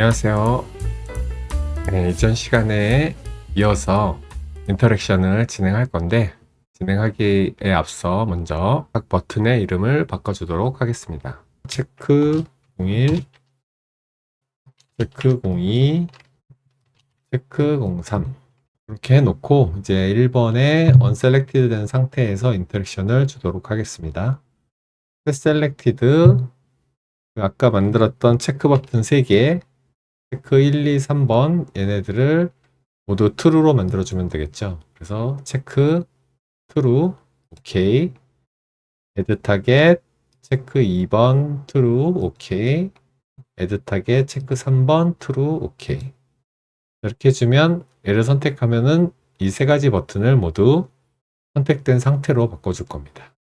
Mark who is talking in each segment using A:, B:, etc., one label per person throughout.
A: 안녕하세요. 네, 이전 시간에 이어서 인터랙션을 진행할 건데, 진행하기에 앞서 먼저 각 버튼의 이름을 바꿔주도록 하겠습니다. 체크 01, 체크 02, 체크 03 이렇게 해놓고 이제 1번에 unselected 된 상태에서 인터랙션을 주도록 하겠습니다. selected, 아까 만들었던 체크 버튼 3개, 체크 1, 2, 3번 얘네들을 모두 true로 만들어주면 되겠죠. 그래서 체크 true, 오케이. add target, 체크 2번 true, 오케이. add target, 체크 3번 true, 오케이. 이렇게 해주면 얘를 선택하면은 이 세 가지 버튼을 모두 선택된 상태로 바꿔줄 겁니다.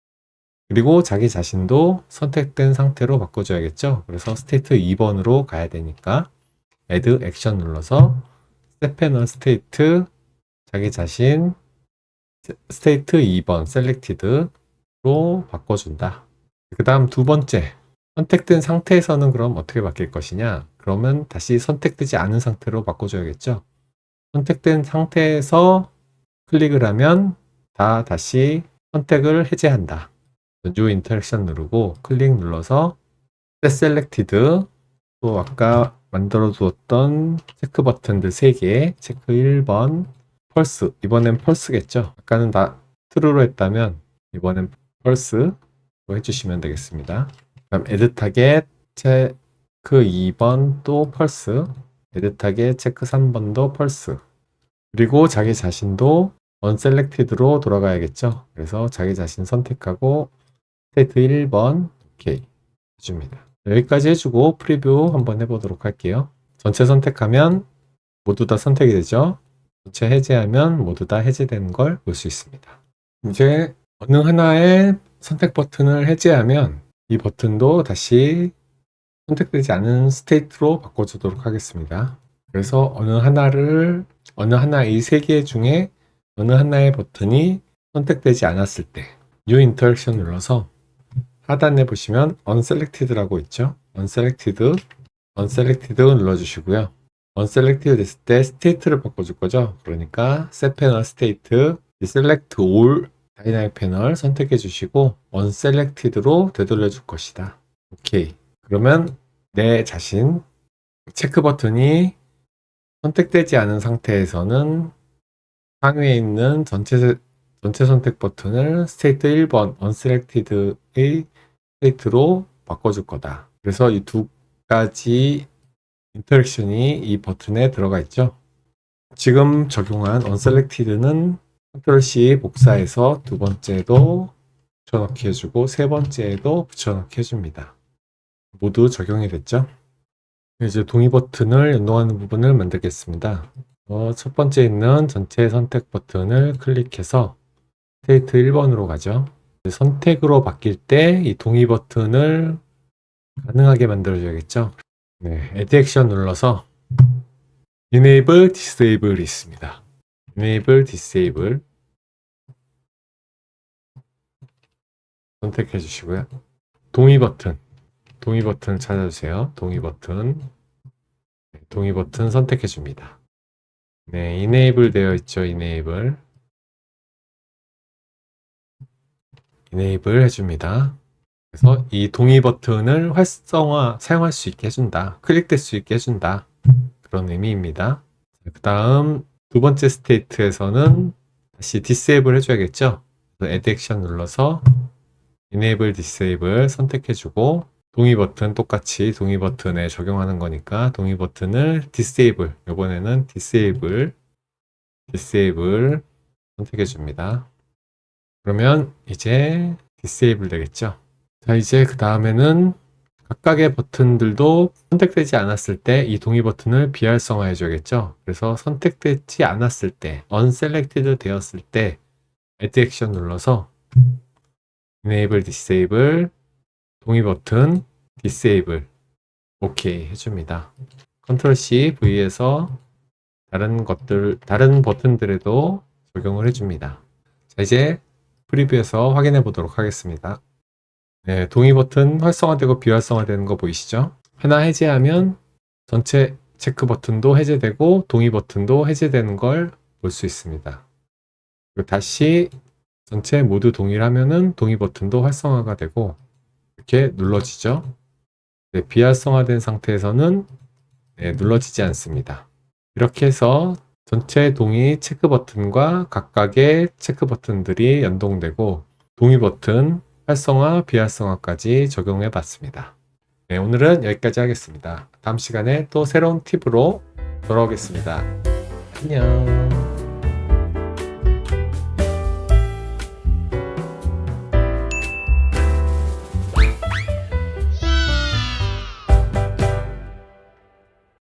A: 그리고 자기 자신도 선택된 상태로 바꿔줘야겠죠. 그래서 스테이트 2번으로 가야 되니까 add 액션 눌러서 step panel state 자기 자신 스테이트 2번 selected로 바꿔준다. 그 다음 두 번째, 선택된 상태에서는 그럼 어떻게 바뀔 것이냐? 그러면 다시 선택되지 않은 상태로 바꿔줘야겠죠. 선택된 상태에서 클릭을 하면 다시 선택을 해제한다. New Interaction 누르고 클릭 눌러서 Set Selected, 또 아까 만들어 두었던 체크 버튼들 3개, 체크 1번, 펄스, 이번엔 펄스겠죠. 아까는 다 true로 했다면 이번엔 펄스로 해주시면 되겠습니다. 그럼 add target, 체크 2번 또 펄스, add target, 체크 3번도 펄스. 그리고 자기 자신도 unselected로 돌아가야겠죠. 그래서 자기 자신 선택하고 스테이트 1번 오케이 해줍니다. 여기까지 해주고 프리뷰 한번 해보도록 할게요. 전체 선택하면 모두 다 선택이 되죠. 전체 해제하면 모두 다 해제되는 걸 볼 수 있습니다. 이제 어느 하나의 선택 버튼을 해제하면 이 버튼도 다시 선택되지 않은 스테이트로 바꿔주도록 하겠습니다. 그래서 어느 하나 이 세 개 중에 어느 하나의 버튼이 선택되지 않았을 때 New Interaction 눌러서 하단에 보시면 unselected라고 있죠. unselected 눌러주시고요. unselected 됐을 때 state를 바꿔줄 거죠. 그러니까 set panel state, select all dynamic panel 선택해 주시고 unselected로 되돌려 줄 것이다. 오케이. 그러면 내 자신 체크 버튼이 선택되지 않은 상태에서는 상위에 있는 전체 선택 버튼을 스테이트 1번 unselected의 스테이트로 바꿔줄 거다. 그래서 이 두 가지 인터랙션이 이 버튼에 들어가 있죠. 지금 적용한 unselected는 Ctrl C 복사해서 두 번째도 붙여넣기 해주고 세 번째에도 붙여넣기 해줍니다. 모두 적용이 됐죠. 이제 동의 버튼을 연동하는 부분을 만들겠습니다. 첫 번째 있는 전체 선택 버튼을 클릭해서 스테이트 1번으로 가죠. 선택으로 바뀔 때 이 동의 버튼을 가능하게 만들어줘야겠죠. 네, Add 액션 눌러서 Enable, Disable 있습니다. Enable, Disable 선택해 주시고요. 동의 버튼 찾아주세요. 동의 버튼 선택해 줍니다. 네, Enable 되어 있죠. Enable 해줍니다. 그래서 이 동의 버튼을 사용할 수 있게 해준다. 클릭될 수 있게 해준다. 그런 의미입니다. 그 다음 두 번째 스테이트에서는 다시 disable 해줘야겠죠. add 액션 눌러서 enable, disable 선택해주고 동의 버튼 똑같이 동의 버튼에 적용하는 거니까 동의 버튼을 disable, 이번에는 disable 선택해줍니다. 그러면 이제 disable 되겠죠. 자, 이제 그 다음에는 각각의 버튼들도 선택되지 않았을 때 이 동의 버튼을 비활성화해 줘야겠죠. 그래서 선택되지 않았을 때, unselected 되었을 때 add 액션 눌러서 enable, disable, 동의 버튼, disable, 오케이 해줍니다. Ctrl C, V에서 다른 버튼들에도 적용을 해줍니다. 자, 이제 프리뷰에서 확인해 보도록 하겠습니다. 네, 동의 버튼 활성화되고 비활성화되는 거 보이시죠? 하나 해제하면 전체 체크 버튼도 해제되고 동의 버튼도 해제되는 걸 볼 수 있습니다. 그리고 다시 전체 모두 동의를 하면은 동의 버튼도 활성화가 되고 이렇게 눌러지죠. 네, 비활성화된 상태에서는 눌러지지 않습니다. 이렇게 해서 전체 동의 체크 버튼과 각각의 체크 버튼들이 연동되고 동의 버튼 활성화, 비활성화까지 적용해 봤습니다. 네, 오늘은 여기까지 하겠습니다. 다음 시간에 또 새로운 팁으로 돌아오겠습니다. 안녕.